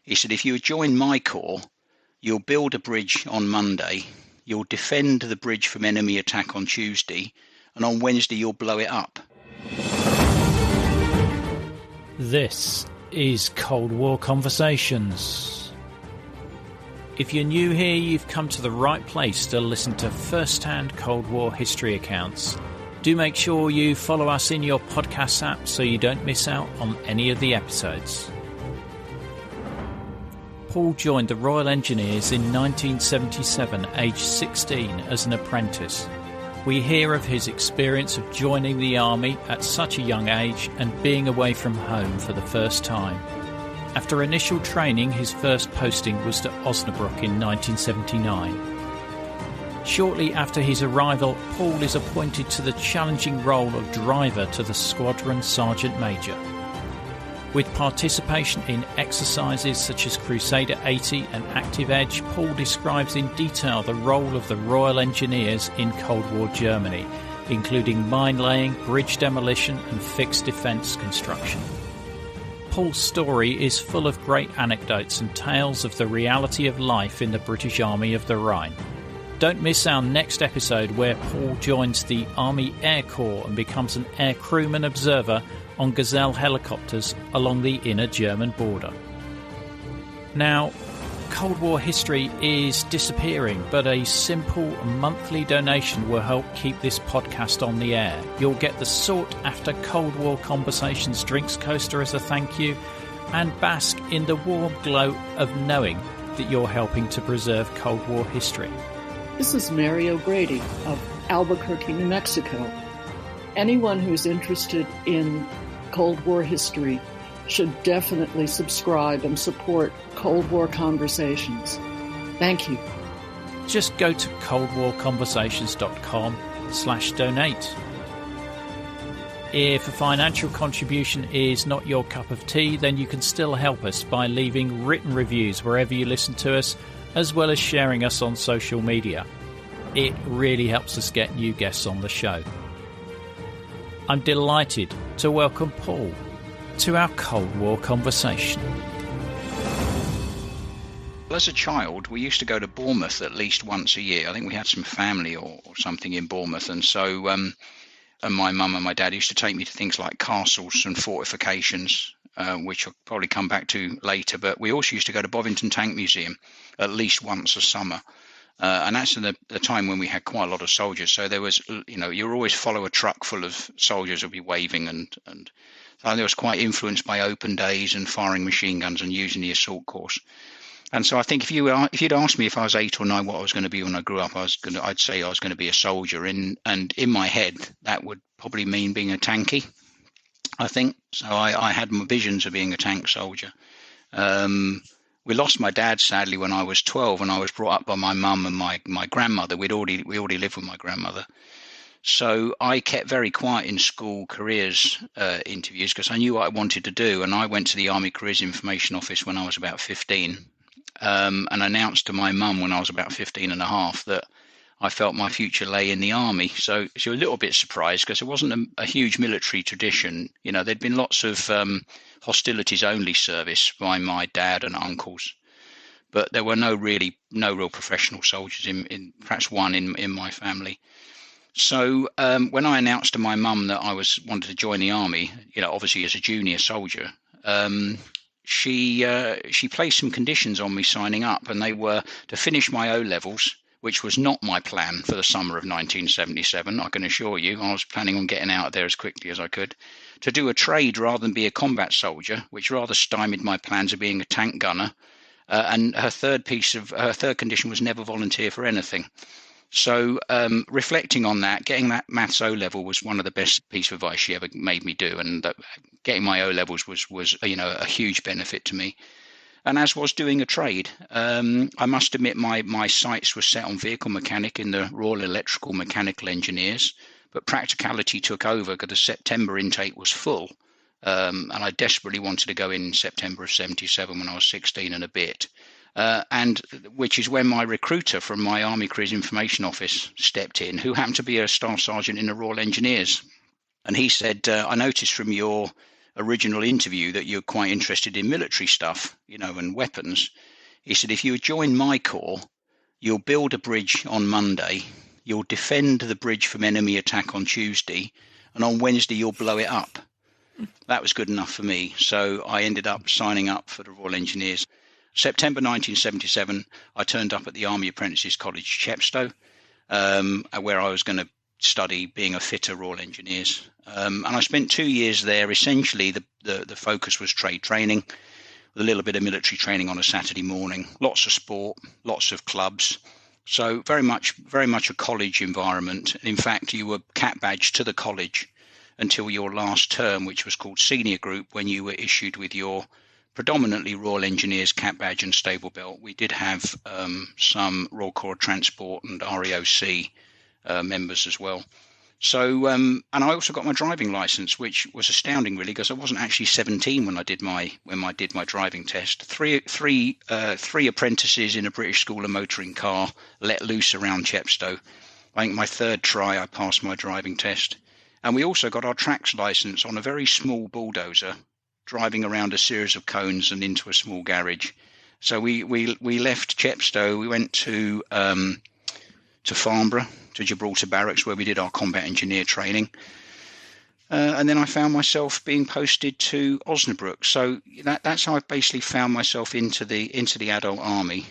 He said, if you join my corps, you'll build a bridge on Monday, you'll defend the bridge from enemy attack on Tuesday, and on Wednesday you'll blow it up. This is Cold War Conversations. If you're new here, you've come to the right place to listen to first-hand Cold War history accounts. Do make sure you follow us in your podcast app so you don't miss out on any of the episodes. Paul joined the Royal Engineers in 1977, aged 16, as an apprentice. We hear of his experience of joining the army at such a young age and being away from home for the first time. After initial training, his first posting was to Osnabruck in 1979. Shortly after his arrival, Paul is appointed to the challenging role of driver to the Squadron Sergeant Major. With participation in exercises such as Crusader 80 and Active Edge, Paul describes in detail the role of the Royal Engineers in Cold War Germany, including mine laying, bridge demolition and fixed defence construction. Paul's story is full of great anecdotes and tales of the reality of life in the British Army of the Rhine. Don't miss our next episode where Paul joins the Army Air Corps and becomes an Aircrewman Observer on Gazelle helicopters along the inner German border. Now, Cold War history is disappearing, but a simple monthly donation will help keep this podcast on the air. You'll get the sought-after Cold War Conversations drinks coaster as a thank you, and bask in the warm glow of knowing that you're helping to preserve Cold War history. This is Mary O'Grady of Albuquerque, New Mexico. Anyone who's interested in Cold War history should definitely subscribe and support Cold War Conversations. Thank you. Just go to coldwarconversations.com/donate. If a financial contribution is not your cup of tea, then you can still help us by leaving written reviews wherever you listen to us, as well as sharing us on social media. It really helps us get new guests on the show. I'm delighted to welcome Paul to our Cold War conversation. As a child, we used to go to Bournemouth at least once a year. I think we had some family or something in Bournemouth, and so and my mum and my dad used to take me to things like castles and fortifications, which I'll probably come back to later. But we also used to go to Bovington Tank Museum at least once a summer. And that's in the time when we had quite a lot of soldiers. So there was, you always follow a truck full of soldiers would be waving. And I was quite influenced by open days and firing machine guns and using the assault course. And so I think if you'd asked me if I was 8 or 9 what I was going to be when I grew up, I'd say I was going to be a soldier. And in my head, that would probably mean being a tanky, I think. So I had my visions of being a tank soldier. We lost my dad, sadly, when I was 12, and I was brought up by my mum and my grandmother. We already lived with my grandmother. So I kept very quiet in school careers interviews because I knew what I wanted to do. And I went to the Army Careers Information Office when I was about 15 and announced to my mum when I was about 15 and a half that I felt my future lay in the army. So she was a little bit surprised because it wasn't a huge military tradition. There'd been lots of hostilities only service by my dad and uncles, but there were no real professional soldiers in perhaps one in my family. So when I announced to my mum that I wanted to join the army, obviously as a junior soldier, she placed some conditions on me signing up, and they were to finish my O-levels, which was not my plan for the summer of 1977, I can assure you. I was planning on getting out of there as quickly as I could. To do a trade rather than be a combat soldier, which rather stymied my plans of being a tank gunner. And her third condition was never volunteer for anything. So reflecting on that, getting that maths O-level was one of the best piece of advice she ever made me do. And getting my O-levels was a huge benefit to me. And as was doing a trade. I must admit my sights were set on vehicle mechanic in the Royal Electrical Mechanical Engineers, but practicality took over because the September intake was full. And I desperately wanted to go in September of 77 when I was 16 and a bit. And which is when my recruiter from my Army Careers Information Office stepped in, who happened to be a staff sergeant in the Royal Engineers. And he said, I noticed from your original interview that you're quite interested in military stuff, and weapons. He said, if you join my corps, you'll build a bridge on Monday, you'll defend the bridge from enemy attack on Tuesday, and on Wednesday you'll blow it up. That was good enough for me. So I ended up signing up for the Royal Engineers. September 1977, I turned up at the Army Apprentices College, Chepstow, where I was going to study being a fitter Royal Engineers. And I spent 2 years there. Essentially, the focus was trade training, with a little bit of military training on a Saturday morning, lots of sport, lots of clubs. So very much a college environment. In fact, you were cap badged to the college until your last term, which was called senior group, when you were issued with your predominantly Royal Engineers cap badge and stable belt. We did have some Royal Corps of Transport and REOC members as well. So, and I also got my driving license, which was astounding, really, because I wasn't actually 17 when I did my driving test. Three apprentices in a British School of Motoring car let loose around Chepstow. I think my third try, I passed my driving test. And we also got our tracks license on a very small bulldozer, driving around a series of cones and into a small garage. So we left Chepstow. We went to Farnborough, to Gibraltar Barracks, where we did our combat engineer training. And then I found myself being posted to Osnabruck. So that's how I basically found myself into the adult army.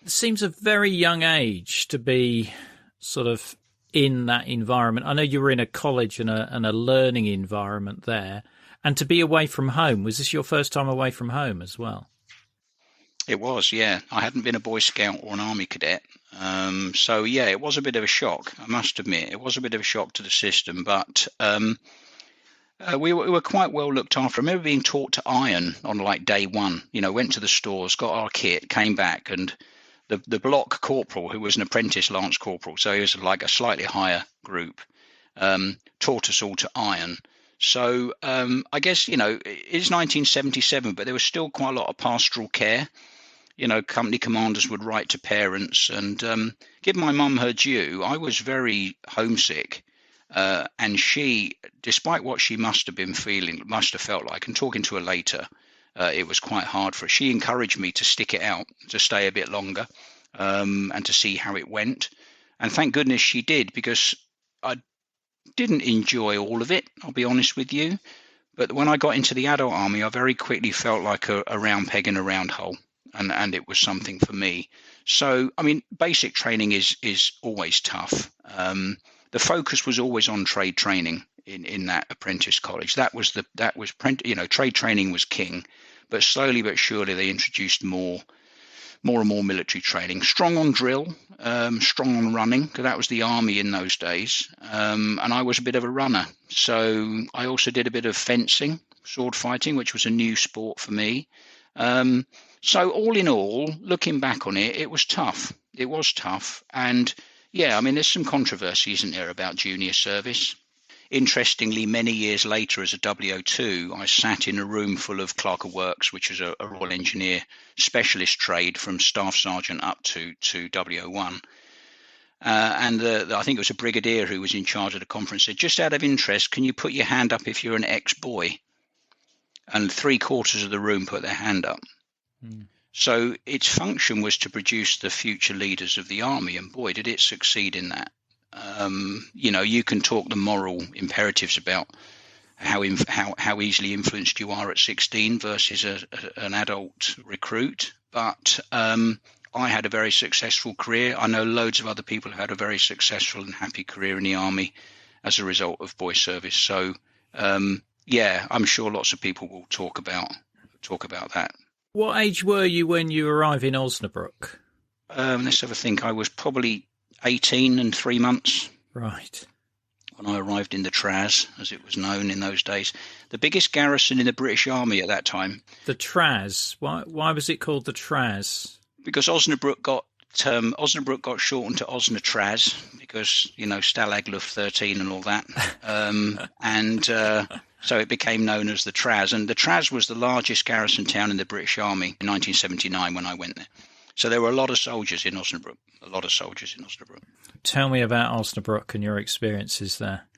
It seems a very young age to be sort of in that environment. I know you were in a college and a learning environment there. And to be away from home, was this your first time away from home as well? It was, yeah. I hadn't been a Boy Scout or an Army Cadet. So, yeah, it was a bit of a shock, I must admit. It was a bit of a shock to the system, but we were quite well looked after. I remember being taught to iron on like day one. Went to the stores, got our kit, came back, and the block corporal, who was an apprentice lance corporal, so he was like a slightly higher group, taught us all to iron. So I guess, it is 1977, but there was still quite a lot of pastoral care. Company commanders would write to parents, and give my mum her due, I was very homesick. And she, despite what she must have felt like, and talking to her later, it was quite hard for her. She encouraged me to stick it out, to stay a bit longer, and to see how it went. And thank goodness she did, because I didn't enjoy all of it, I'll be honest with you. But when I got into the adult army, I very quickly felt like a round peg in a round hole, and it was something for me. So, I mean, basic training is always tough. The focus was always on trade training in that apprentice college. Trade training was king, but slowly but surely they introduced more and more military training. Strong on drill, strong on running, because that was the army in those days. And I was a bit of a runner. So I also did a bit of fencing, sword fighting, which was a new sport for me. So all in all, looking back on it, it was tough. It was tough. And yeah, I mean, there's some controversy, isn't there, about junior service? Interestingly, many years later as a WO2, I sat in a room full of clerk of works, which was a Royal Engineer specialist trade from staff sergeant up to WO1. And I think it was a brigadier who was in charge of the conference, said, just out of interest, can you put your hand up if you're an ex-boy? And 3/4 of the room put their hand up. Mm. So its function was to produce the future leaders of the army, and boy, did it succeed in that. You can talk the moral imperatives about how easily influenced you are at 16 versus an adult recruit, but I had a very successful career. I know loads of other people have had a very successful and happy career in the army as a result of boy service. So yeah, I'm sure lots of people will talk about that. What age were you when you arrived in Osnabruck? Let's have a think. I was probably 18 and 3 months. Right. When I arrived in the Traz, as it was known in those days. The biggest garrison in the British Army at that time. The Traz? Why was it called the Traz? Because Osnabruck got shortened to Osnatraz, because, Stalag Luft 13 and all that. So it became known as the Traz. And the Traz was the largest garrison town in the British Army in 1979 when I went there. So there were a lot of soldiers in Osnabruck. Tell me about Osnabruck and your experiences there.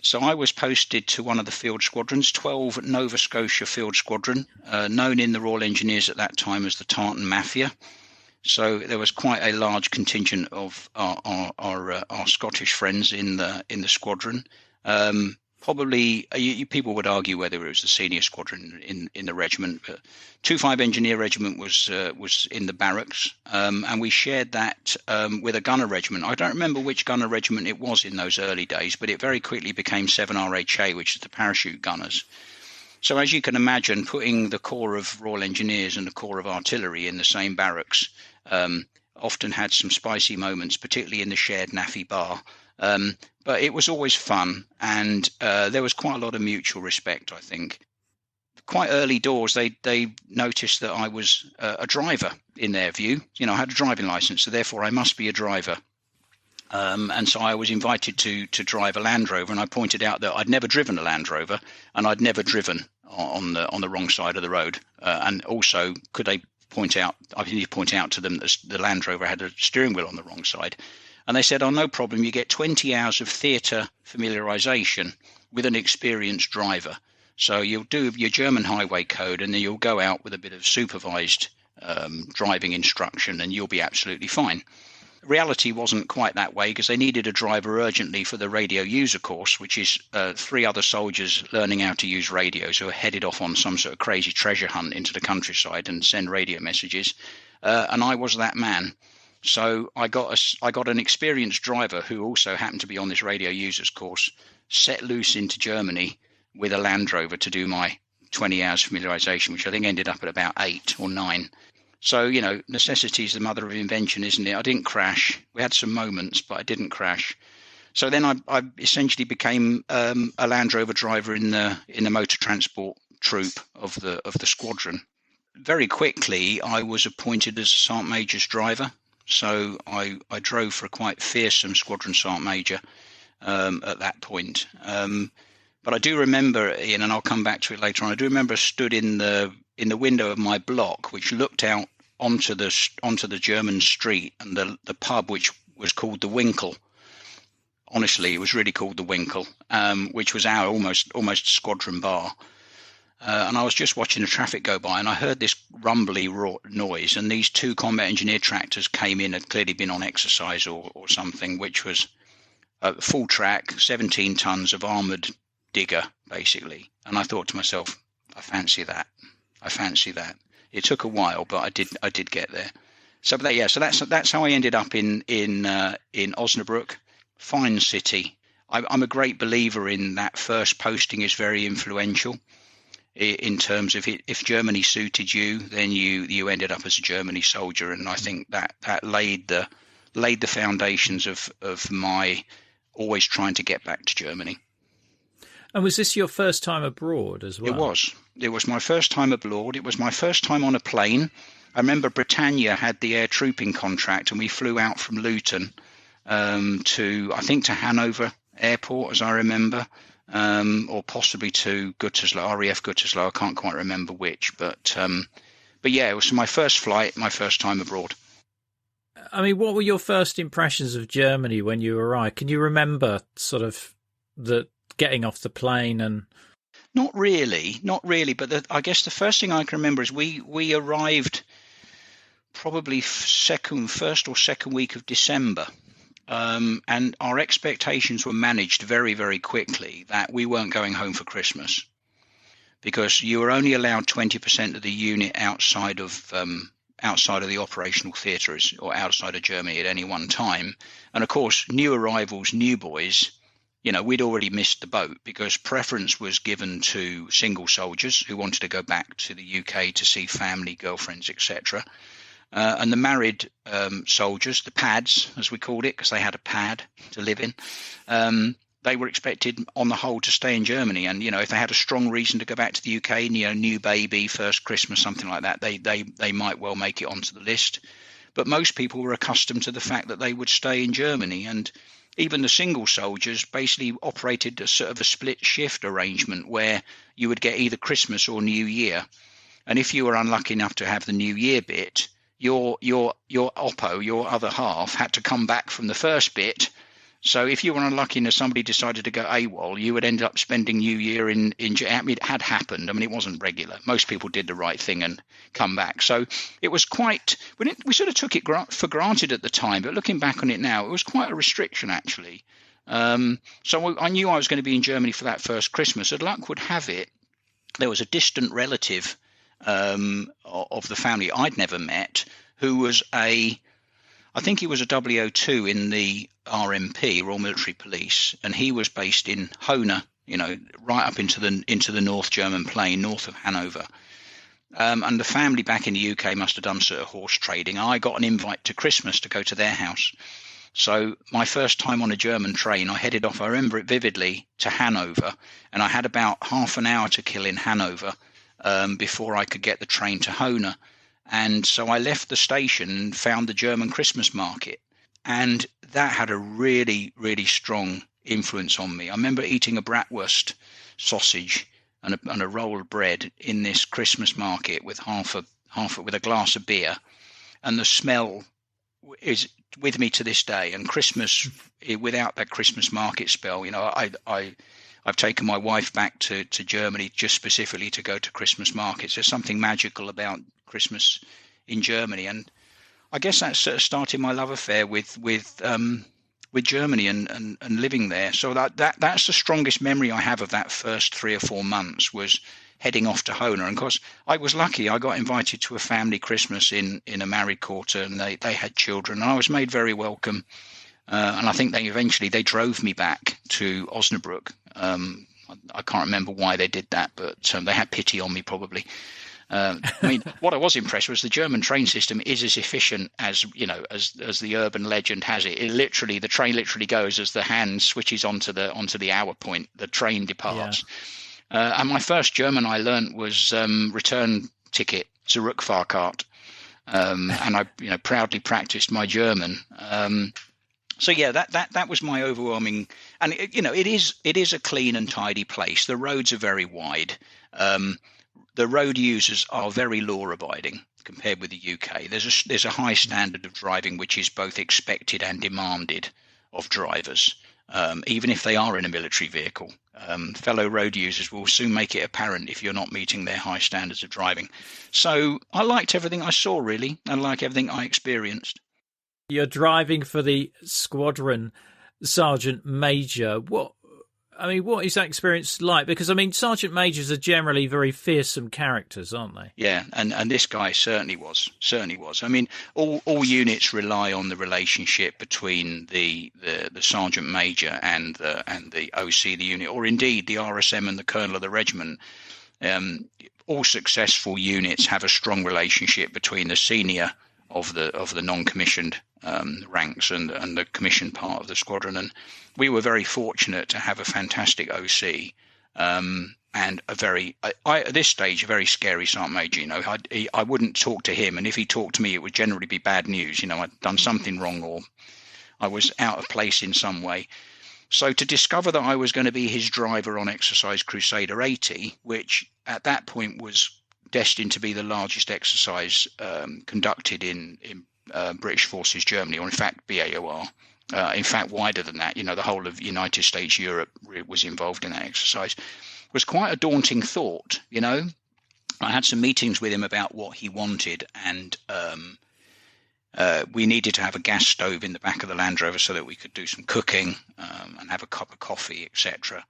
So I was posted to one of the field squadrons, 12 Nova Scotia Field Squadron, known in the Royal Engineers at that time as the Tartan Mafia. So there was quite a large contingent of our Scottish friends in the squadron. Probably people would argue whether it was the senior squadron in the regiment, but 2-5 Engineer Regiment was in the barracks, and we shared that with a gunner regiment. I don't remember which gunner regiment it was in those early days, but it very quickly became 7RHA, which is the parachute gunners. So as you can imagine, putting the Corps of Royal Engineers and the Corps of Artillery in the same barracks often had some spicy moments, particularly in the shared NAFI bar. But it was always fun, and there was quite a lot of mutual respect, I think. Quite early doors, they noticed that I was a driver in their view. I had a driving license, so therefore I must be a driver. And so I was invited to drive a Land Rover, and I pointed out that I'd never driven a Land Rover, and I'd never driven on the wrong side of the road. And also, could they point out? I need to point out to them that the Land Rover had a steering wheel on the wrong side. And they said, "Oh, no problem. You get 20 hours of theatre familiarisation with an experienced driver. So you'll do your German highway code, and then you'll go out with a bit of supervised driving instruction, and you'll be absolutely fine." Reality wasn't quite that way, because they needed a driver urgently for the radio user course, which is 3 other soldiers learning how to use radios who are headed off on some sort of crazy treasure hunt into the countryside and send radio messages. And I was that man. So I got an experienced driver who also happened to be on this radio users course, set loose into Germany with a Land Rover to do my 20 hours familiarisation, which I think ended up at about 8 or 9. So, necessity is the mother of invention, isn't it? I didn't crash. We had some moments, but I didn't crash. So then I essentially became a Land Rover driver in the motor transport troop of the squadron. Very quickly, I was appointed as a Sergeant Major's driver. So I drove for a quite fearsome Squadron Sergeant Major at that point. But I do remember, Ian, and I'll come back to it later on, I do remember stood in the window of my block, which looked out onto the German street, and the pub, which was called the Winkle. Honestly, it was really called the Winkle, which was our almost squadron bar. And I was just watching the traffic go by, and I heard this rumbly noise, and these 2 combat engineer tractors came in, had clearly been on exercise or something, which was a full track, 17 tons of armoured digger, basically. And I thought to myself, I fancy that. It took a while, but I did get there. So that's how I ended up in Osnabruck. Fine city. I'm a great believer in that first posting is very influential. In terms of if Germany suited you, then you ended up as a Germany soldier, and I think that laid the foundations of my always trying to get back to Germany. And was this your first time abroad as well? It was. It was my first time abroad. It was my first time on a plane. I remember Britannia had the air trooping contract, and we flew out from Luton to Hanover Airport, as I remember. Or possibly to Gütersloh, RAF Gütersloh. I can't quite remember which, but yeah, it was my first flight, my first time abroad. I mean, what were your first impressions of Germany when you arrived? Can you remember sort of the getting off the plane and? Not really. But I guess the first thing I can remember is we arrived probably first or second week of December. And our expectations were managed very, very quickly that we weren't going home for Christmas, because you were only allowed 20% of the unit outside of the operational theatres or outside of Germany at any one time. And of course, new arrivals, new boys, we'd already missed the boat, because preference was given to single soldiers who wanted to go back to the UK to see family, girlfriends, etc. And the married soldiers, the pads, as we called it, because they had a pad to live in, they were expected, on the whole, to stay in Germany. And, if they had a strong reason to go back to the UK, new baby, first Christmas, something like that, they might well make it onto the list. But most people were accustomed to the fact that they would stay in Germany. And even the single soldiers basically operated a sort of a split shift arrangement where you would get either Christmas or New Year. And if you were unlucky enough to have the New Year bit, your oppo, your other half, had to come back from the first bit So if you were unlucky and somebody decided to go AWOL, you would end up spending New Year in jail. I mean, it had happened. I mean, it wasn't regular. Most people did the right thing and come back. So it was quite, we sort of took it for granted at the time, but looking back on it now, it was quite a restriction, actually. So I knew I was going to be in Germany for that first Christmas. As luck would have it, there was a distant relative of the family I'd never met who was I think he was a W02 in the RMP, Royal Military Police, and he was based in Hohne, right up into the North German plain, north of Hanover. And the family back in the UK must have done sort of horse trading. I got an invite to Christmas to go to their house. So my first time on a German train, I headed off, I remember it vividly, to Hanover, and I had about half an hour to kill in Hanover before I could get the train to Hohne. And so I left the station and found the German Christmas market. And that had a really, really strong influence on me. I remember eating a bratwurst sausage and a roll of bread in this Christmas market with with a glass of beer. And the smell is with me to this day. And Christmas, without that Christmas market spell, I've taken my wife back to Germany just specifically to go to Christmas markets. There's something magical about Christmas in Germany, and I guess that sort of started my love affair with Germany and living there. So that's the strongest memory I have of that first 3 or 4 months, was heading off to Hohne. And of course, I was lucky. I got invited to a family Christmas in a married quarter, and they had children, and I was made very welcome. And I think they drove me back to Osnabruck. I can't remember why they did that, but they had pity on me probably. I mean, what I was impressed was the German train system is as efficient as the urban legend has it. The train literally goes as the hand switches onto the hour point. The train departs. Yeah. And my first German I learnt was return ticket, Zurückfahrkarte, and I proudly practiced my German. So yeah, that was my overwhelming, and it is a clean and tidy place. The roads are very wide. The road users are very law-abiding compared with the UK. There's a high standard of driving which is both expected and demanded of drivers, even if they are in a military vehicle. Fellow road users will soon make it apparent if you're not meeting their high standards of driving. So I liked everything I saw, really, and like everything I experienced. You're driving for the Squadron Sergeant Major. What is that experience like? Because, Sergeant Majors are generally very fearsome characters, aren't they? Yeah, and this guy certainly was. All units rely on the relationship between the Sergeant Major and the OC, the unit, or indeed the RSM and the Colonel of the regiment. All successful units have a strong relationship between the senior of the non-commissioned ranks and the commissioned part of the squadron, and we were very fortunate to have a fantastic OC and at this stage a very scary sergeant major. I wouldn't talk to him, and if he talked to me, it would generally be bad news. I'd done something wrong or I was out of place in some way. So to discover that I was going to be his driver on exercise Crusader 80, which at that point was destined to be the largest exercise conducted in British Forces Germany, or in fact BAOR. In fact, wider than that, the whole of United States, Europe was involved in that exercise. Was quite a daunting thought. I had some meetings with him about what he wanted, and we needed to have a gas stove in the back of the Land Rover so that we could do some cooking and have a cup of coffee, etc.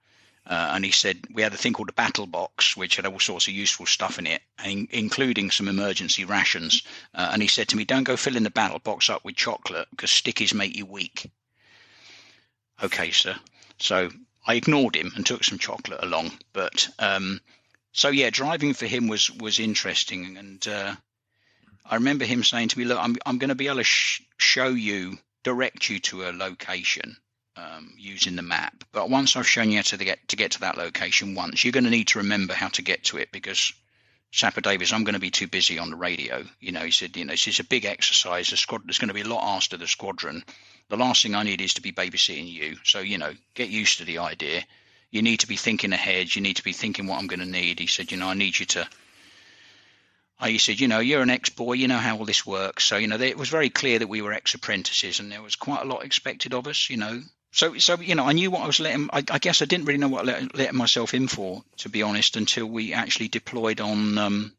And he said we had a thing called a battle box, which had all sorts of useful stuff in it, including some emergency rations. And he said to me, don't go filling the battle box up with chocolate because stickies make you weak. Okay, sir. So I ignored him and took some chocolate along. But driving for him was interesting. And I remember him saying to me, look, I'm going to be able to direct you to a location using the map, but once I've shown you how to get to that location once, you're going to need to remember how to get to it, because Sapper Davis, I'm going to be too busy on the radio. He said, this is a big exercise. There's going to be a lot asked of the squadron. The last thing I need is to be babysitting you. So, get used to the idea. You need to be thinking ahead. You need to be thinking what I'm going to need. He said, I need you to. He said, you're an ex-boy, you know how all this works. So, it was very clear that we were ex-apprentices, and there was quite a lot expected of us, So I knew what I was letting. I guess I didn't really know what letting myself in for, to be honest, until we actually deployed on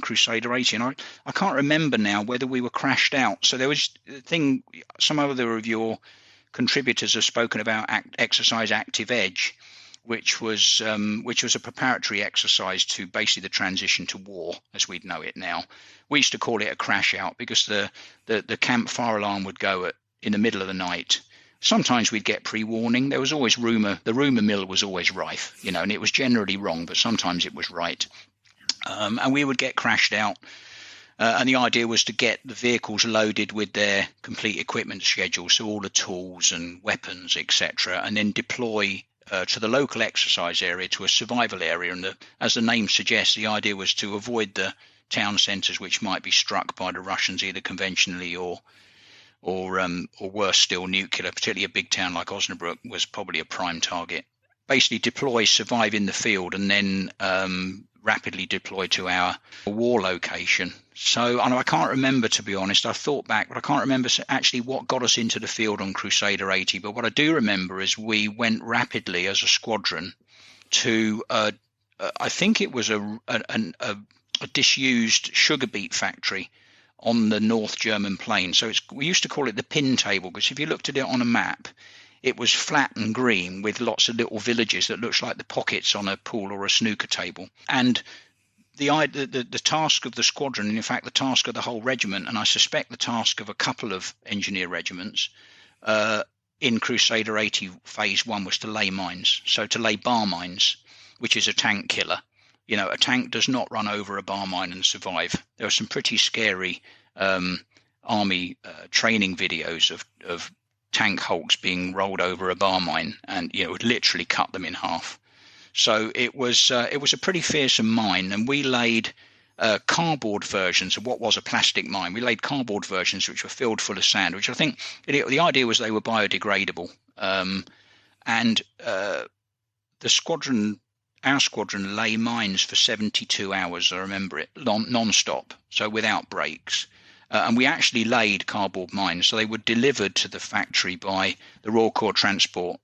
Crusader 80, and I can't remember now whether we were crashed out. So there was a thing. Some other of your contributors have spoken about exercise Active Edge, which was a preparatory exercise to basically the transition to war as we'd know it now. We used to call it a crash out because the camp fire alarm would go in the middle of the night. Sometimes we'd get pre-warning. There was always rumour. The rumour mill was always rife, and it was generally wrong, but sometimes it was right. And we would get crashed out. And the idea was to get the vehicles loaded with their complete equipment schedule, so all the tools and weapons, etc., and then deploy to the local exercise area, to a survival area. And as the name suggests, the idea was to avoid the town centres, which might be struck by the Russians either conventionally or worse still, nuclear. Particularly a big town like Osnabruck was probably a prime target. Basically deploy, survive in the field, and then rapidly deploy to our war location. So I can't remember, to be honest. I've thought back, but I can't remember actually what got us into the field on Crusader 80. But what I do remember is we went rapidly as a squadron to I think it was a disused sugar beet factory on the North German plain. So we used to call it the pin table, because if you looked at it on a map, it was flat and green with lots of little villages that looked like the pockets on a pool or a snooker table. And the task of the squadron, and in fact the task of the whole regiment, and I suspect the task of a couple of engineer regiments in Crusader 80 Phase 1, was to lay mines. So to lay bar mines, which is a tank killer. A tank does not run over a bar mine and survive. There are some pretty scary army training videos of tank hulks being rolled over a bar mine, and it would literally cut them in half. So it was a pretty fearsome mine, and we laid cardboard versions of what was a plastic mine. We laid cardboard versions which were filled full of sand, which I think the idea was they were biodegradable. And our squadron lay mines for 72 hours. I remember it, non-stop, so without breaks. And we actually laid cardboard mines, so they were delivered to the factory by the Royal Corps Transport,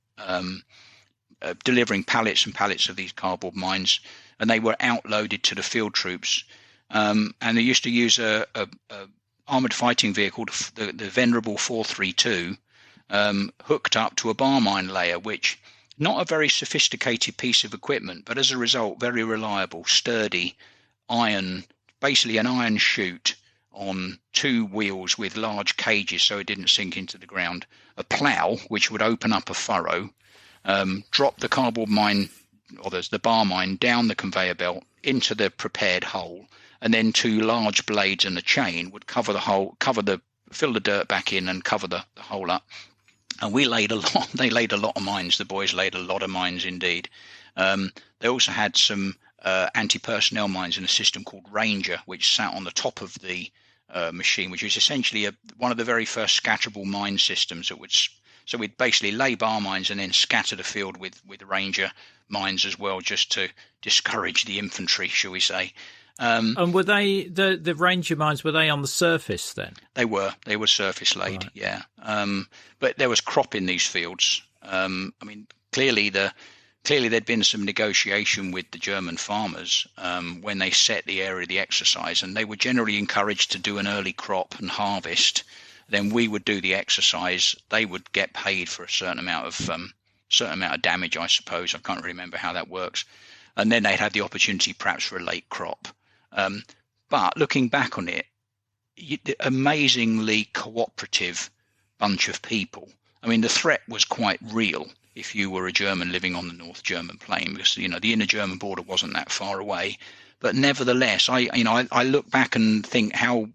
delivering pallets and pallets of these cardboard mines, and they were outloaded to the field troops. And they used to use a armoured fighting vehicle, the venerable 432, hooked up to a bar mine layer, which, not a very sophisticated piece of equipment, but as a result, very reliable, sturdy, basically an iron chute on two wheels with large cages so it didn't sink into the ground, a plough which would open up a furrow, drop the cardboard mine, or the bar mine, down the conveyor belt into the prepared hole, and then two large blades and a chain would cover the hole, fill the dirt back in and cover the hole up. And we laid a lot. They laid a lot of mines. The boys laid a lot of mines indeed. They also had some anti-personnel mines in a system called Ranger, which sat on the top of the machine, which was essentially one of the very first scatterable mine systems so we'd basically lay bar mines and then scatter the field with Ranger mines as well, just to discourage the infantry, shall we say. And were they the Ranger mines? Were they on the surface then? They were surface laid, right. Yeah. But there was crop in these fields. Clearly there'd been some negotiation with the German farmers when they set the area of the exercise, and they were generally encouraged to do an early crop and harvest. Then we would do the exercise. They would get paid for a certain amount of damage, I suppose. I can't really remember how that works. And then they'd have the opportunity perhaps for a late crop. But looking back on it, amazingly cooperative bunch of people. I mean, the threat was quite real if you were a German living on the North German plain, because the inner German border wasn't that far away. But nevertheless, I look back and think how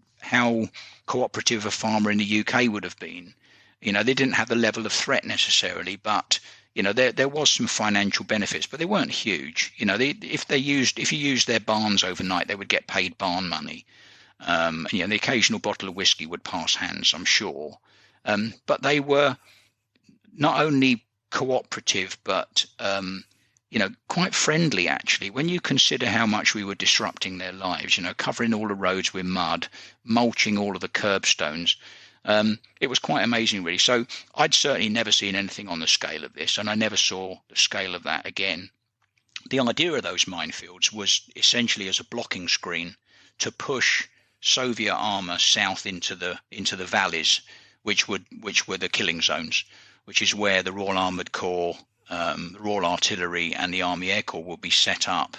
cooperative a farmer in the UK would have been. They didn't have the level of threat necessarily, but there was some financial benefits, but they weren't huge. If you used their barns overnight, they would get paid barn money. The occasional bottle of whiskey would pass hands, I'm sure. But they were not only cooperative, but quite friendly, actually, when you consider how much we were disrupting their lives, covering all the roads with mud, mulching all of the curbstones. It was quite amazing, really. So I'd certainly never seen anything on the scale of this, and I never saw the scale of that again. The idea of those minefields was essentially as a blocking screen to push Soviet armour south into the valleys, which were the killing zones, which is where the Royal Armoured Corps, the Royal Artillery, and the Army Air Corps would be set up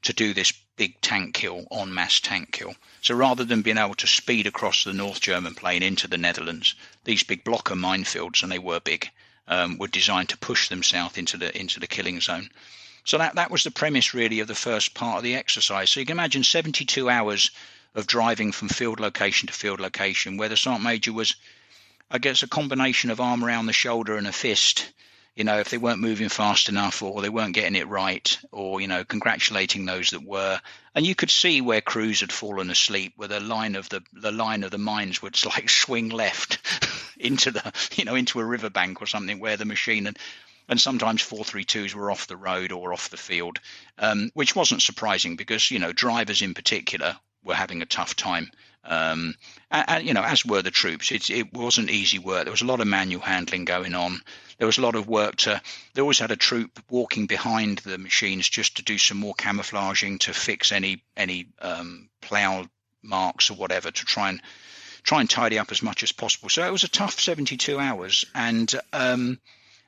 to do this big tank kill, en masse tank kill. So rather than being able to speed across the North German plain into the Netherlands, these big blocker minefields, and they were big, were designed to push them south into the killing zone. So that was the premise, really, of the first part of the exercise. So you can imagine 72 hours of driving from field location to field location, where the Sergeant Major was, I guess, a combination of arm around the shoulder and a fist. If they weren't moving fast enough, or they weren't getting it right, or congratulating those that were. And you could see where crews had fallen asleep, where the line of the mines would like swing left into a riverbank or something, where the machine and sometimes 432s were off the road or off the field, which wasn't surprising because drivers in particular were having a tough time. And as were the troops. It wasn't easy work. There was a lot of manual handling going on. There was a lot of work they always had a troop walking behind the machines just to do some more camouflaging, to fix any plough marks or whatever, to try and tidy up as much as possible. So it was a tough 72 hours. And I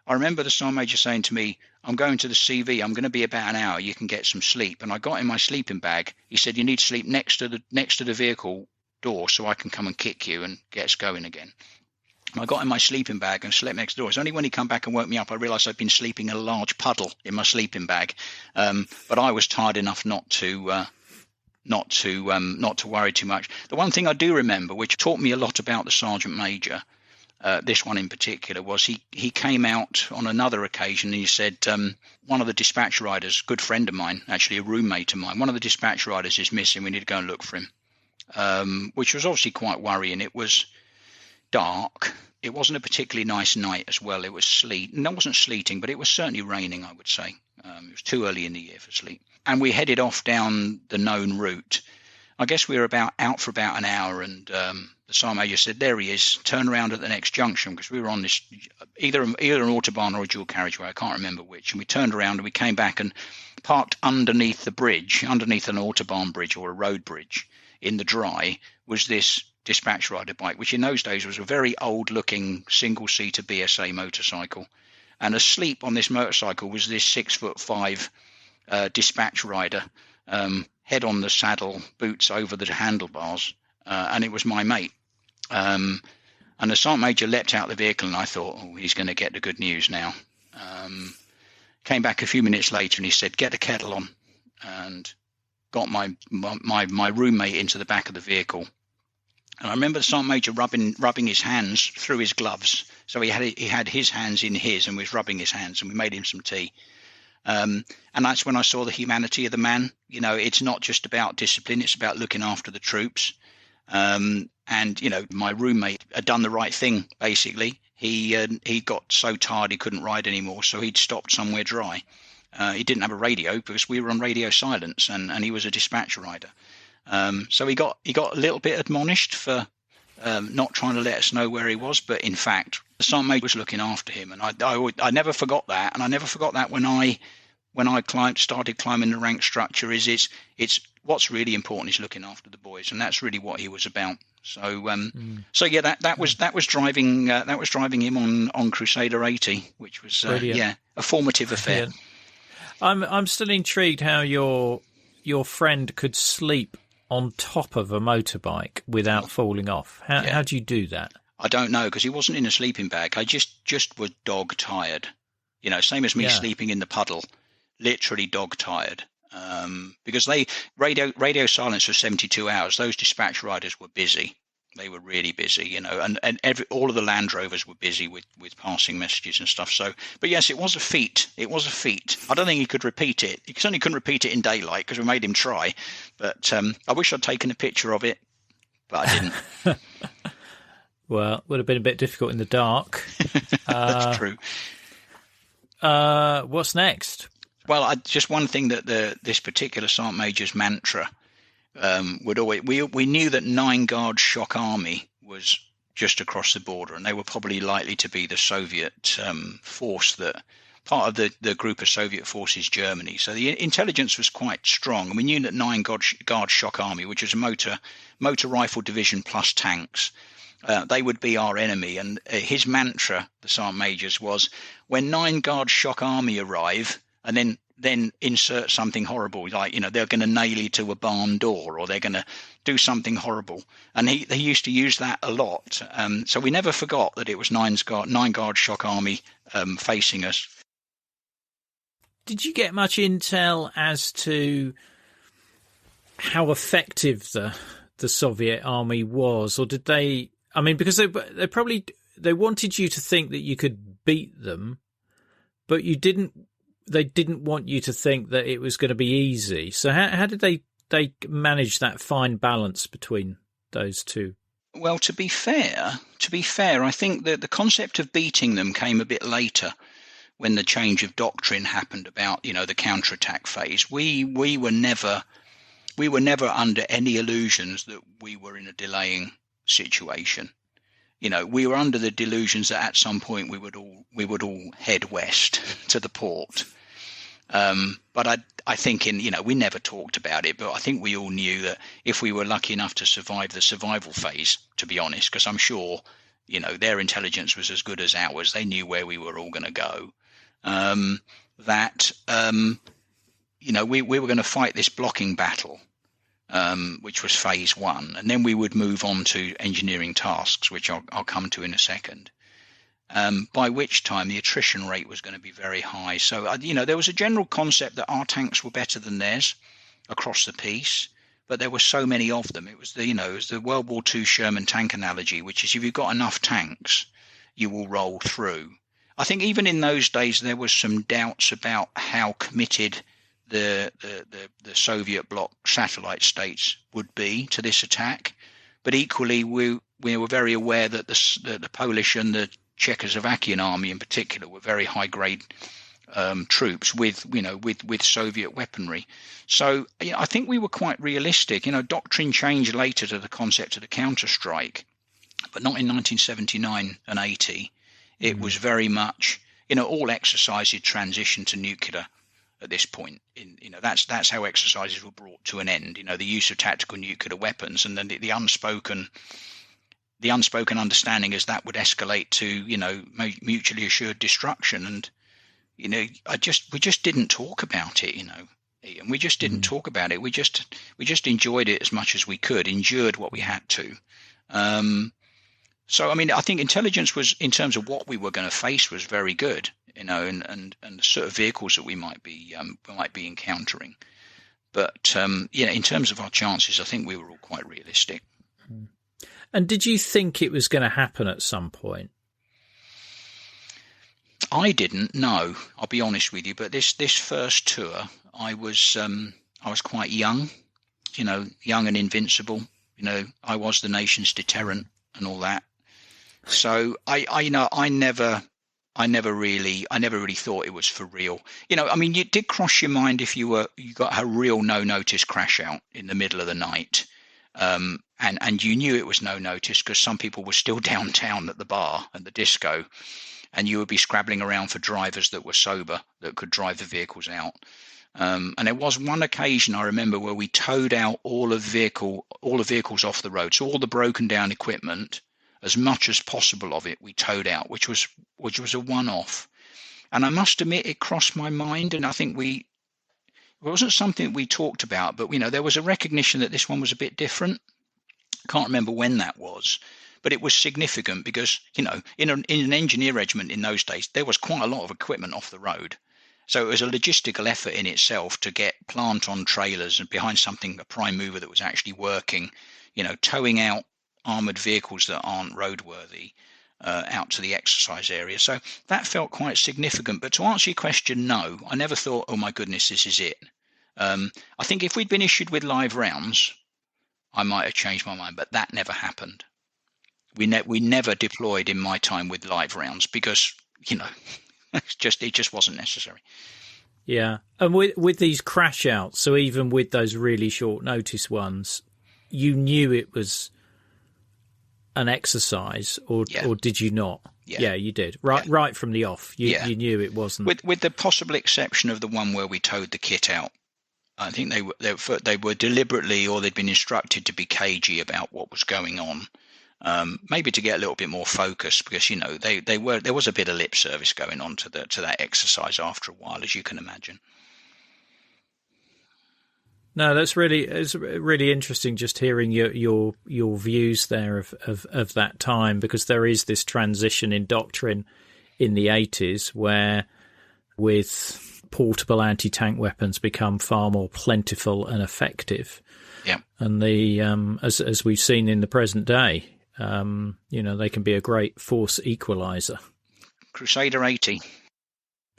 remember the Sergeant Major saying to me, "I'm going to the CV. I'm going to be about an hour. You can get some sleep." And I got in my sleeping bag. He said, "You need to sleep next to the vehicle door so I can come and kick you and get us going again." And I got in my sleeping bag and slept next door. It's only when he come back and woke me up I realised I'd been sleeping in a large puddle in my sleeping bag. But I was tired enough not to worry too much. The one thing I do remember, which taught me a lot about the Sergeant Major, this one in particular, was he came out on another occasion and he said, one of the dispatch riders, good friend of mine, actually a roommate of mine, one of the dispatch riders is missing. We need to go and look for him, which was obviously quite worrying. It was dark. It wasn't a particularly nice night as well. It was sleet. No, it wasn't sleeting, but it was certainly raining, I would say. It was too early in the year for sleet. And we headed off down the known route. I guess we were out for about an hour, and the Sergeant Major said, "There he is, turn around at the next junction," because we were on this either an autobahn or a dual carriageway, I can't remember which. And we turned around and we came back and parked underneath the bridge, underneath an autobahn bridge or a road bridge in the dry, was this dispatch rider bike, which in those days was a very old-looking single-seater BSA motorcycle. And asleep on this motorcycle was this 6'5" dispatch rider, head on the saddle, boots over the handlebars, and it was my mate. And the Sergeant Major leapt out the vehicle, and I thought, "Oh, he's going to get the good news now." Came back a few minutes later, and he said, "Get the kettle on," and got my roommate into the back of the vehicle. And I remember the Sergeant Major rubbing his hands through his gloves. So he had his hands in his and was rubbing his hands, and we made him some tea. And that's when I saw the humanity of the man. It's not just about discipline; it's about looking after the troops. And my roommate had done the right thing. Basically, he got so tired he couldn't ride anymore, so he'd stopped somewhere dry. He didn't have a radio because we were on radio silence, and he was a dispatch rider. So he got a little bit admonished for not trying to let us know where he was, but in fact, the Sergeant Major was looking after him, and I never forgot that, and I never forgot that when I started climbing the rank structure. It's what's really important is looking after the boys, and that's really what he was about. So that was driving him on Crusader 80, which was a formative affair. Brilliant. I'm still intrigued how your friend could sleep on top of a motorbike without falling off. How do you do that? I don't know, because he wasn't in a sleeping bag. I just was dog tired. Same as me sleeping in the puddle, literally dog tired. Because radio silence for 72 hours. Those dispatch riders were busy. They were really busy, and all of the Land Rovers were busy with passing messages and stuff. So, but yes, it was a feat. It was a feat. I don't think he could repeat it. He certainly couldn't repeat it in daylight because we made him try. But I wish I'd taken a picture of it, but I didn't. Well, it would have been a bit difficult in the dark. That's true. What's next? Well, just one thing that this particular Sergeant Major's mantra would always. We knew that 9 Guards Shock Army was just across the border, and they were probably likely to be the Soviet force that part of the group of Soviet forces, Germany. So the intelligence was quite strong, and we knew that 9 Guard Shock Army, which was a motor rifle division plus tanks, they would be our enemy. And his mantra, the Sergeant Major's, was, when 9 Guard Shock Army arrive, and then insert something horrible, like, they're going to nail you to a barn door, or they're going to do something horrible. And he used to use that a lot. So we never forgot that it was 9 Guard Shock Army facing us. Did you get much intel as to how effective the Soviet army was, or did they? I mean, because they wanted you to think that you could beat them, but you didn't. They didn't want you to think that it was going to be easy. So how did they manage that fine balance between those two? Well, to be fair, I think that the concept of beating them came a bit later, when the change of doctrine happened about, the counterattack phase. We were never under any illusions that we were in a delaying situation. We were under the delusions that at some point we would all head west to the port. But I think we never talked about it, but I think we all knew that if we were lucky enough to survive the survival phase, to be honest, because I'm sure, their intelligence was as good as ours. They knew where we were all going to go. We were going to fight this blocking battle, which was phase 1, and then we would move on to engineering tasks, which I'll come to in a second. By which time the attrition rate was going to be very high. So, there was a general concept that our tanks were better than theirs across the piece, but there were so many of them. It was the World War II Sherman tank analogy, which is if you've got enough tanks, you will roll through. I think even in those days there was some doubts about how committed the Soviet bloc satellite states would be to this attack, but equally we were very aware that the Polish and the Czechoslovakian army in particular were very high grade troops with Soviet weaponry. So I think we were quite realistic. Doctrine changed later to the concept of the counterstrike, but not in 1979 and 80. It was very much, all exercises transitioned to nuclear at this point. That's how exercises were brought to an end. The use of tactical nuclear weapons, and then the unspoken understanding is that would escalate to mutually assured destruction. And we just didn't talk about it. Ian, we just didn't talk about it. We just enjoyed it as much as we could, endured what we had to. So, I think intelligence was, in terms of what we were going to face, was very good, and the sort of vehicles that we might be encountering. But, in terms of our chances, I think we were all quite realistic. And did you think it was going to happen at some point? I didn't, no, I'll be honest with you. But this first tour, I was quite young, young and invincible. I was the nation's deterrent and all that. So I never really thought it was for real. It did cross your mind if you got a real no notice crash out in the middle of the night, and you knew it was no notice because some people were still downtown at the bar and the disco, and you would be scrabbling around for drivers that were sober that could drive the vehicles out. And there was one occasion I remember where we towed out all the vehicles off the road, so all the broken down equipment, as much as possible of it, we towed out, which was a one-off. And I must admit, it crossed my mind, and I think it wasn't something we talked about, but there was a recognition that this one was a bit different. Can't remember when that was, but it was significant because in an engineer regiment in those days there was quite a lot of equipment off the road. So it was a logistical effort in itself to get plant on trailers and behind a prime mover that was actually working, towing out armoured vehicles that aren't roadworthy out to the exercise area. So that felt quite significant. But to answer your question, no, I never thought, oh my goodness, this is it. I think if we'd been issued with live rounds, I might have changed my mind, but that never happened. We never deployed in my time with live rounds because, it just wasn't necessary. Yeah. And with these crash outs, so even with those really short notice ones, you knew it was an exercise, or did you not? Yeah, you did. Right from the off, you knew it wasn't. With the possible exception of the one where we towed the kit out. I think they were deliberately, or they'd been instructed to be cagey about what was going on. Maybe to get a little bit more focused, because there was a bit of lip service going on to that exercise after a while, as you can imagine. No, it's really interesting just hearing your views there of that time, because there is this transition in doctrine in the 80s where, with portable anti-tank weapons become far more plentiful and effective. Yeah. And the as we've seen in the present day, they can be a great force equalizer. Crusader 80.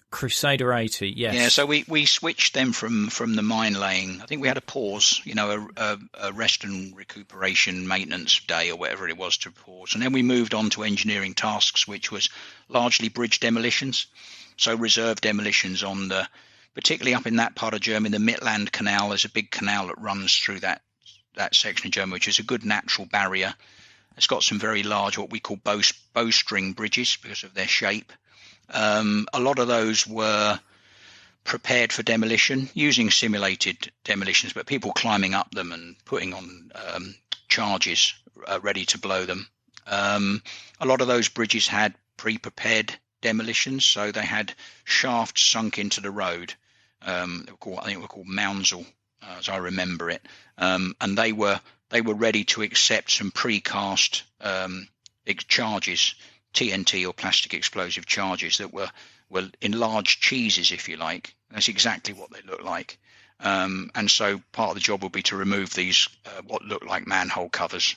Crusader 80, yes. Yeah, so we switched them from the mine laying. I think we had a pause, a rest and recuperation maintenance day or whatever it was to pause. And then we moved on to engineering tasks, which was largely bridge demolitions. So reserve demolitions particularly up in that part of Germany, the Mittelland Canal. There's a big canal that runs through that section of Germany, which is a good natural barrier. It's got some very large, what we call bowstring bridges because of their shape. A lot of those were prepared for demolition using simulated demolitions, but people climbing up them and putting on charges ready to blow them. A lot of those bridges had pre-prepared demolitions, so they had shafts sunk into the road. I think they were called Maunsel, as I remember it, and they were ready to accept some precast charges. TNT or plastic explosive charges that were enlarged cheeses, if you like. That's exactly what they look like. And so part of the job will be to remove these what look like manhole covers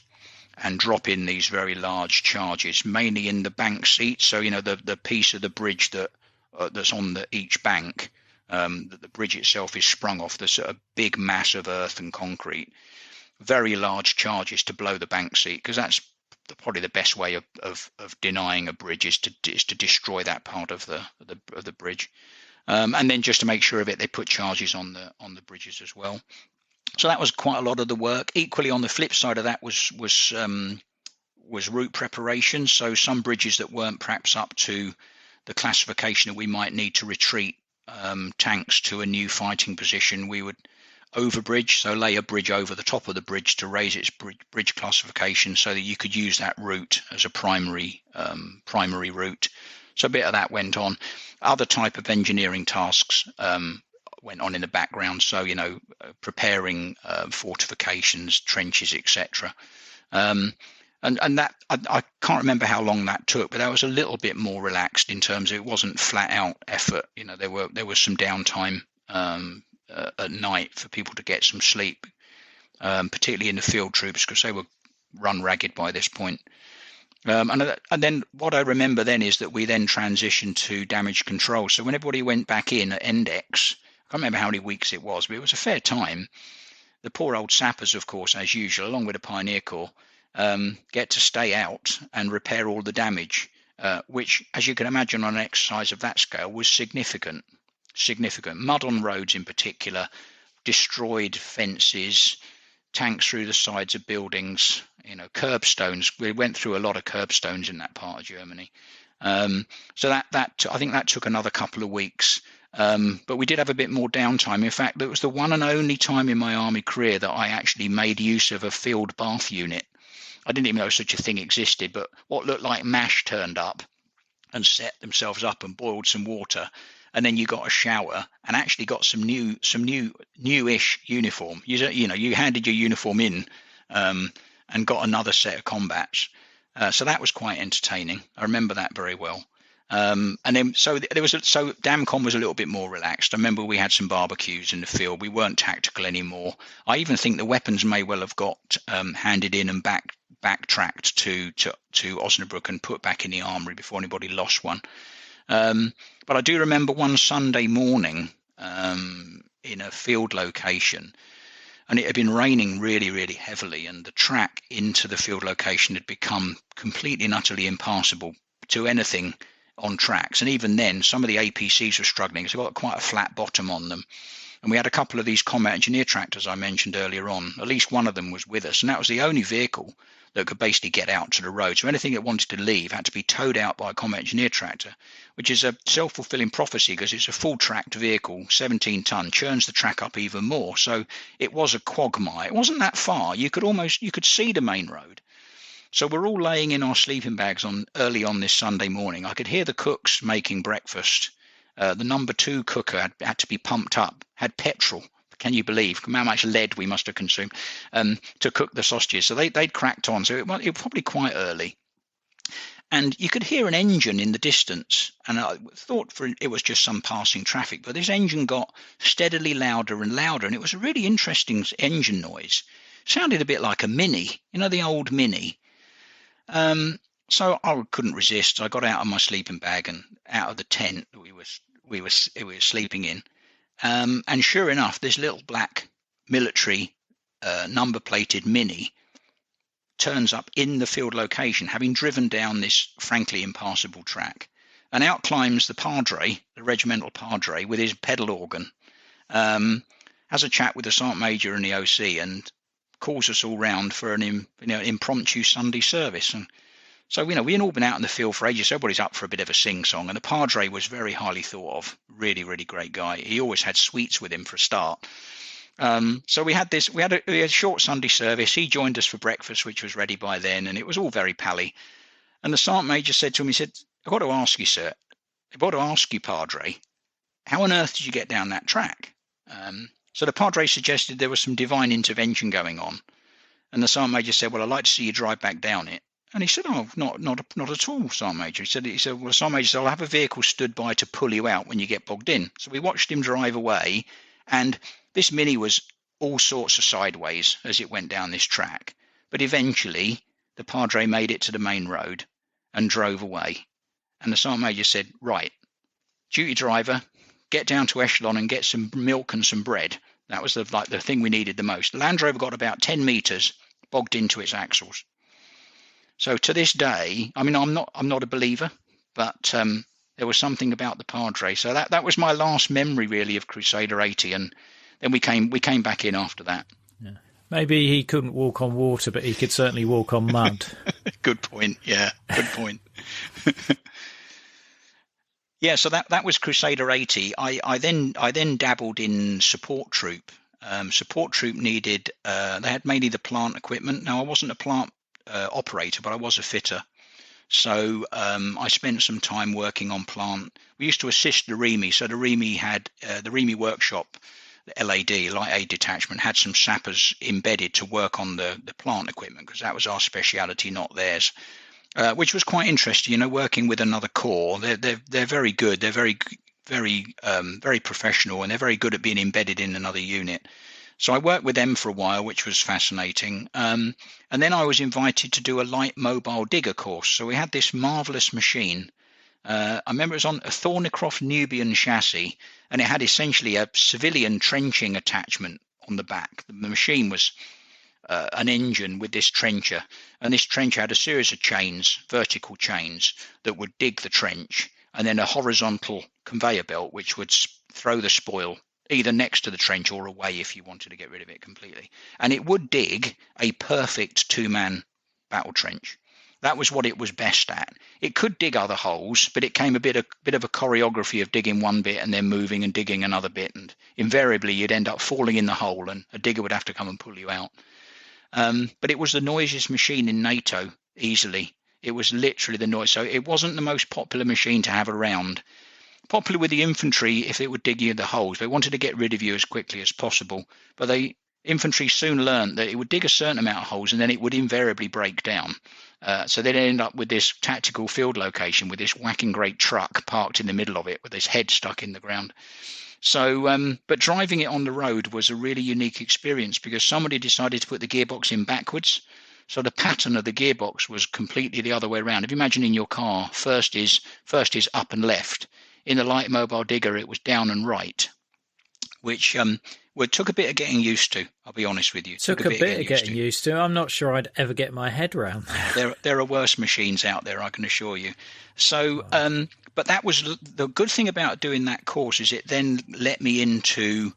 and drop in these very large charges, mainly in the bank seat. So the piece of the bridge that's on each bank, that the bridge itself is sprung off the sort of big mass of earth and concrete. Very large charges to blow the bank seat, because that's probably the best way of denying a bridge is to destroy that part of the bridge, and then just to make sure of it, they put charges on the bridges as well. So that was quite a lot of the work. Equally, on the flip side of that was route preparation. So some bridges that weren't perhaps up to the classification that we might need to retreat tanks to a new fighting position, we would overbridge, so lay a bridge over the top of the bridge to raise its bridge classification so that you could use that route as a primary route. So a bit of that went on. Other type of engineering tasks went on in the background, so preparing fortifications, trenches, etc. And that I can't remember how long that took, but that was a little bit more relaxed in terms of it wasn't flat out effort. There was some downtime at night for people to get some sleep, particularly in the field troops, because they were run ragged by this point. And then what I remember then is that we then transitioned to damage control. So when everybody went back in at Index, I can't remember how many weeks it was, but it was a fair time. The poor old sappers, of course, as usual, along with the Pioneer Corps, get to stay out and repair all the damage, which, as you can imagine, on an exercise of that scale was significant. Mud on roads in particular, destroyed fences, tanks through the sides of buildings, curbstones. We went through a lot of curbstones in that part of Germany. So that I think that took another couple of weeks. But we did have a bit more downtime. In fact, it was the one and only time in my army career that I actually made use of a field bath unit. I didn't even know such a thing existed, but what looked like MASH turned up and set themselves up and boiled some water. And then you got a shower and actually got some newish uniform. You handed your uniform in and got another set of combats. So that was quite entertaining. I remember that very well. And then so DAMCON was a little bit more relaxed. I remember we had some barbecues in the field. We weren't tactical anymore. I even think the weapons may well have got handed in and backtracked to Osnabruck and put back in the armory before anybody lost one. But I do remember one Sunday morning in a field location, and it had been raining really, really heavily, and the track into the field location had become completely and utterly impassable to anything on tracks. And even then, some of the APCs were struggling. So they've got quite a flat bottom on them. And we had a couple of these combat engineer tractors I mentioned earlier on. At least one of them was with us, and that was the only vehicle that could basically get out to the road. So anything that wanted to leave had to be towed out by a combat engineer tractor, which is a self-fulfilling prophecy because it's a full-tracked vehicle, 17-ton, churns the track up even more. So it was a quagmire. It wasn't that far. You could see the main road. So we're all laying in our sleeping bags early on this Sunday morning. I could hear the cooks making breakfast. The number 2 cooker had to be pumped up, had petrol. Can you believe how much lead we must have consumed to cook the sausages? So they'd cracked on. So it was probably quite early. And you could hear an engine in the distance. And I thought it was just some passing traffic. But this engine got steadily louder and louder. And it was a really interesting engine noise. It sounded a bit like a Mini, the old Mini. So I couldn't resist. I got out of my sleeping bag and out of the tent that we were sleeping in. And sure enough, this little black military number-plated Mini turns up in the field location, having driven down this frankly impassable track. And out climbs the Padre, the regimental Padre, with his pedal organ, has a chat with the Sergeant Major and the OC, and calls us all round for an impromptu Sunday service. And so, we'd all been out in the field for ages. So everybody's up for a bit of a sing-song. And the Padre was very highly thought of. Really, really great guy. He always had sweets with him for a start. So we had a short Sunday service. He joined us for breakfast, which was ready by then. And it was all very pally. And the Sergeant Major said to him, he said, I've got to ask you, sir. I've got to ask you, Padre, how on earth did you get down that track? So the Padre suggested there was some divine intervention going on. And the Sergeant Major said, well, I'd like to see you drive back down it. And he said, oh, not at all, Sergeant Major. He said, well, Sergeant Major said, I'll have a vehicle stood by to pull you out when you get bogged in. So we watched him drive away, and this Mini was all sorts of sideways as it went down this track. But eventually, the Padre made it to the main road and drove away. And the Sergeant Major said, right, duty driver, get down to Echelon and get some milk and some bread. That was the thing we needed the most. The Land Rover got about 10 metres bogged into its axles. So to this day, I'm not a believer, but there was something about the Padre. So that was my last memory really of Crusader 80, and then we came back in after that. Yeah. Maybe he couldn't walk on water, but he could certainly walk on mud. Good point. Yeah, good point. Yeah, so that was Crusader 80. I then dabbled in support troop. Support troop needed. They had mainly the plant equipment. Now I wasn't a plant operator, but I was a fitter. So I spent some time working on plant. We used to assist the REME. So the REME had the REME workshop, the LAD, Light Aid Detachment, had some sappers embedded to work on the plant equipment because that was our speciality, not theirs. Which was quite interesting, working with another corps. They're very good. They're very professional, and they're very good at being embedded in another unit. So I worked with them for a while, which was fascinating. And then I was invited to do a light mobile digger course. So we had this marvelous machine. I remember it was on a Thornycroft Nubian chassis, and it had essentially a civilian trenching attachment on the back. The machine was an engine with this trencher, and this trencher had a series of chains, vertical chains, that would dig the trench, and then a horizontal conveyor belt which would throw the spoil either next to the trench or away if you wanted to get rid of it completely. And it would dig a perfect 2-man battle trench. That was what it was best at. It could dig other holes, but it came a bit of a choreography of digging one bit and then moving and digging another bit, and invariably you'd end up falling in the hole and a digger would have to come and pull you out. But it was the noisiest machine in NATO, easily. It was literally the noise. So it wasn't the most popular machine to have around. Popular with the infantry if it would dig you in the holes. They wanted to get rid of you as quickly as possible. But the infantry soon learned that it would dig a certain amount of holes and then it would invariably break down. So they'd end up with this tactical field location with this whacking great truck parked in the middle of it with its head stuck in the ground. So, but driving it on the road was a really unique experience because somebody decided to put the gearbox in backwards. So the pattern of the gearbox was completely the other way around. If you imagine in your car, first is up and left. In the light mobile digger, it was down and right, which took a bit of getting used to. I'll be honest with you. Took a bit of getting used to. I'm not sure I'd ever get my head around that. There are worse machines out there, I can assure you. So, but that was the good thing about doing that course is it then let me into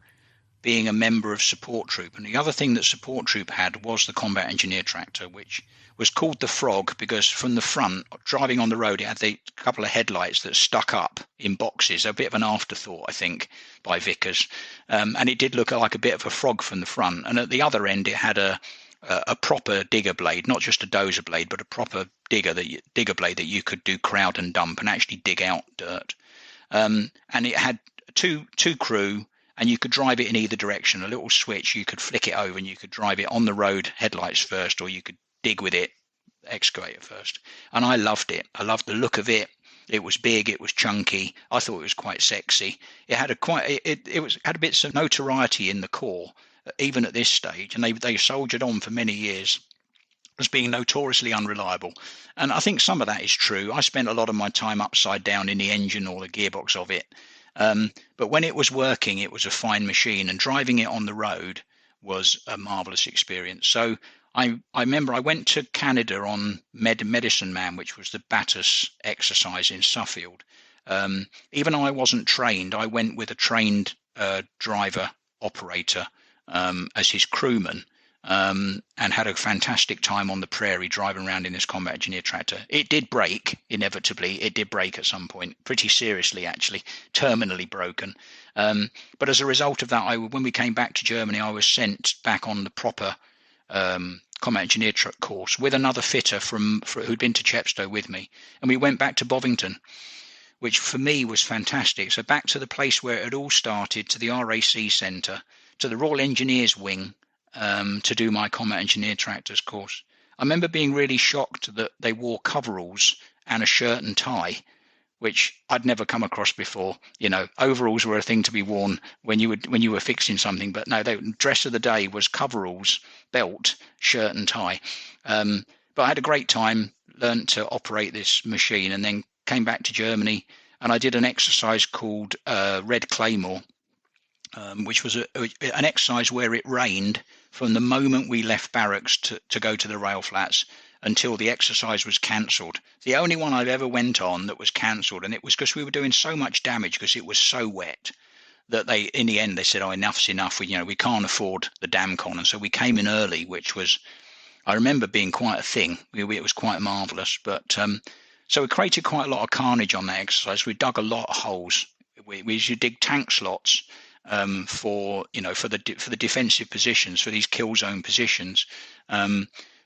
being a member of support troop. And the other thing that support troop had was the combat engineer tractor, which was called the Frog because from the front, driving on the road, it had a couple of headlights that stuck up in boxes, a bit of an afterthought, I think, by Vickers. And it did look like a bit of a frog from the front. And at the other end, it had a proper digger blade, not just a dozer blade, but a proper digger blade that you could do crowd and dump and actually dig out dirt. And it had two crew, and you could drive it in either direction. A little switch, you could flick it over and you could drive it on the road headlights first, or you could dig with it, excavator first. And I loved it. I loved the look of it. It was big, it was chunky. I thought it was quite sexy. It had had a bit of notoriety in the Corps, even at this stage, and they soldiered on for many years as being notoriously unreliable. And I think some of that is true. I spent a lot of my time upside down in the engine or the gearbox of it. But when it was working, it was a fine machine, and driving it on the road was a marvelous experience. So I remember I went to Canada on Medicine Man, which was the Battus exercise in Suffield. Even though I wasn't trained, I went with a trained driver operator as his crewman, and had a fantastic time on the prairie driving around in this combat engineer tractor. It did break, inevitably. It did break at some point, pretty seriously, actually, terminally broken. But as a result of that, when we came back to Germany, I was sent back on the proper combat engineer course with another fitter who'd been to Chepstow with me. And we went back to Bovington, which for me was fantastic. So back to the place where it had all started, to the RAC Centre, to the Royal Engineers Wing, to do my combat engineer tractors course. I remember being really shocked that they wore coveralls and a shirt and tie, which I'd never come across before. You know, overalls were a thing to be worn when you were fixing something, but no, the dress of the day was coveralls, belt, shirt and tie. But I had a great time, learned to operate this machine, and then came back to Germany, and I did an exercise called Red Claymore, which was an exercise where it rained from the moment we left barracks to go to the rail flats until the exercise was cancelled. The only one I've ever went on that was cancelled, and it was because we were doing so much damage because it was so wet that in the end they said, "Oh, enough's enough. We can't afford the DamCon," and so we came in early, which was, I remember, being quite a thing. It was quite marvellous, but so we created quite a lot of carnage on that exercise. We dug a lot of holes. We used to dig tank slots for the defensive positions, for these kill zone positions,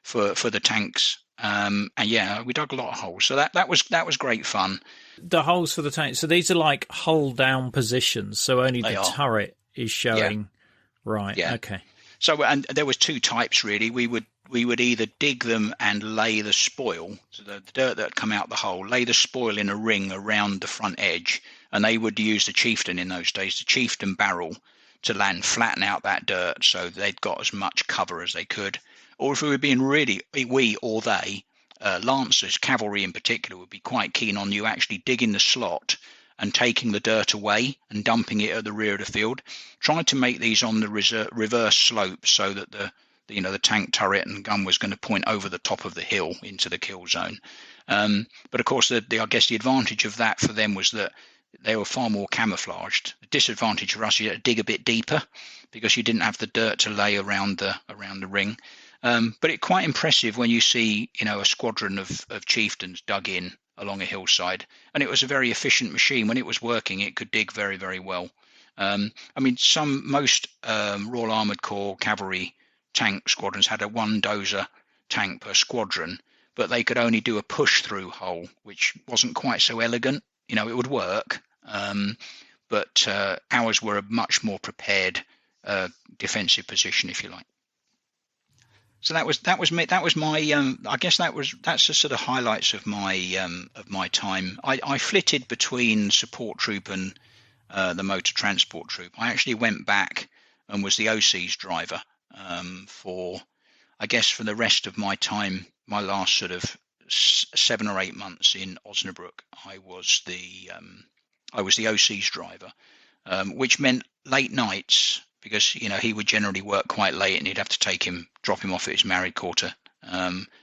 for the tanks, and yeah, we dug a lot of holes. So that was great fun. The holes for the tanks. So these are like hull down positions. So only the turret is showing. Yeah. Right. Yeah. Okay. So and there was two types really. We would either dig them and lay the spoil, so the dirt that had come out the hole, lay the spoil in a ring around the front edge. And they would use the chieftain in those days, the chieftain barrel, to flatten out that dirt so they'd got as much cover as they could. Or if we were being really, we or they, lancers, cavalry in particular, would be quite keen on you actually digging the slot and taking the dirt away and dumping it at the rear of the field. Tried to make these on the reverse slope so that the tank turret and gun was going to point over the top of the hill into the kill zone. But of course, I guess the advantage of that for them was that they were far more camouflaged. The disadvantage for us, you had to dig a bit deeper because you didn't have the dirt to lay around the ring. But it's quite impressive when you see, a squadron of chieftains dug in along a hillside, and it was a very efficient machine. When it was working, it could dig very, very well. Most Royal Armoured Corps cavalry tank squadrons had a one dozer tank per squadron, but they could only do a push-through hole, which wasn't quite so elegant. It would work, but ours were a much more prepared defensive position, if you like. So that was me. That was my. I guess that's the sort of highlights of my time. I flitted between support troop and the motor transport troop. I actually went back and was the OC's driver for the rest of my time. My last sort of 7 or 8 months in Osnabruck, I was the OC's driver, which meant late nights because he would generally work quite late and you'd have to drop him off at his married quarter.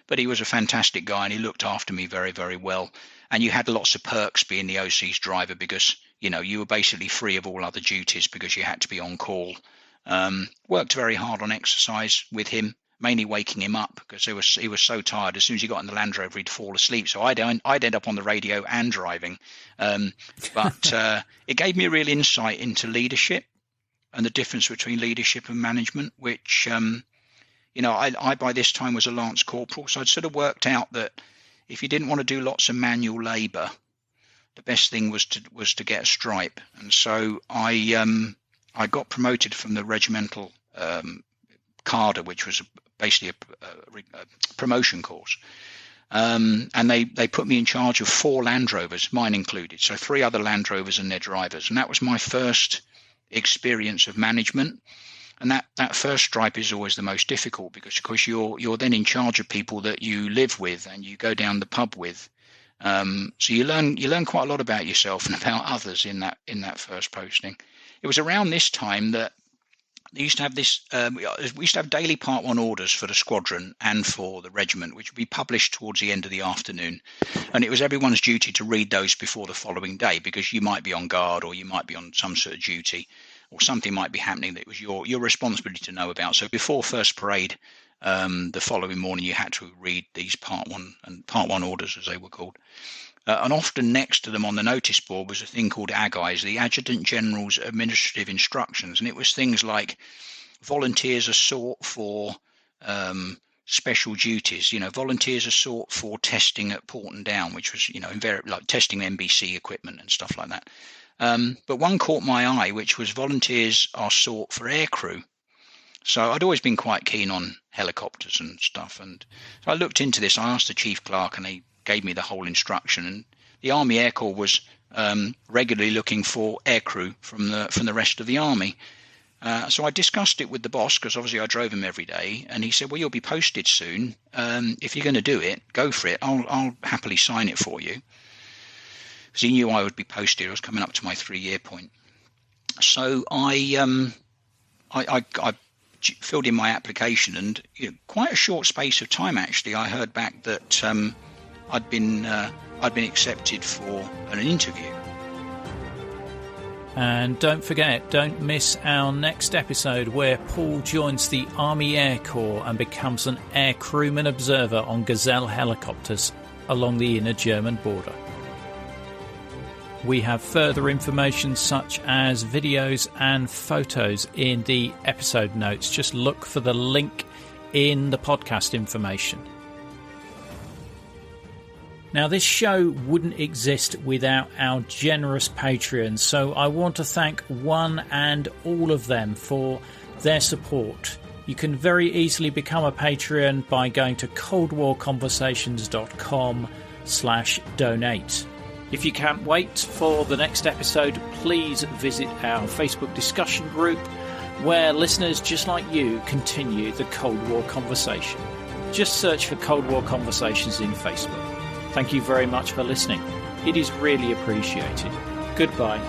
But he was a fantastic guy and he looked after me very, very well. And you had lots of perks being the OC's driver because you were basically free of all other duties because you had to be on call. Worked very hard on exercise with him, mainly waking him up because he was so tired. As soon as he got in the Land Rover, he'd fall asleep. So I'd end up on the radio and driving. But it gave me a real insight into leadership and the difference between leadership and management, which, I by this time was a Lance Corporal. So I'd sort of worked out that if you didn't want to do lots of manual labour, the best thing was to get a stripe. And so I got promoted from the regimental cadre, which was basically a promotion course. And they put me in charge of 4 Land Rovers, mine included. So 3 other Land Rovers and their drivers. And that was my first experience of management. And that first stripe is always the most difficult because of course you're then in charge of people that you live with and you go down the pub with. So you learn quite a lot about yourself and about others in that first posting. It was around this time that they used to have this. We used to have daily Part 1 orders for the squadron and for the regiment, which would be published towards the end of the afternoon. And it was everyone's duty to read those before the following day because you might be on guard or you might be on some sort of duty or something might be happening that was your responsibility to know about. So before first parade, the following morning, you had to read these Part 1 orders, as they were called. And often next to them on the notice board was a thing called AGIs, the Adjutant General's Administrative Instructions. And it was things like volunteers are sought for special duties. Volunteers are sought for testing at Port and Down, which was, like testing NBC equipment and stuff like that. But one caught my eye, which was volunteers are sought for aircrew. So I'd always been quite keen on helicopters and stuff. And so I looked into this. I asked the chief clerk and he gave me the whole instruction. And the Army Air Corps was regularly looking for aircrew from the rest of the Army. So I discussed it with the boss because obviously I drove him every day. And he said, well, you'll be posted soon. If you're going to do it, go for it. I'll happily sign it for you. Because he knew I would be posted. I was coming up to my 3-year point. So I filled in my application, and quite a short space of time actually I heard back that I'd been accepted for an interview. And don't forget, don't miss our next episode where Paul joins the Army Air Corps and becomes an Aircrewman Observer on Gazelle helicopters along the inner German border. We have further information such as videos and photos in the episode notes. Just look for the link in the podcast information. Now, this show wouldn't exist without our generous Patreons, so I want to thank one and all of them for their support. You can very easily become a Patreon by going to coldwarconversations.com/donate. If you can't wait for the next episode, please visit our Facebook discussion group where listeners just like you continue the Cold War conversation. Just search for Cold War Conversations in Facebook. Thank you very much for listening. It is really appreciated. Goodbye.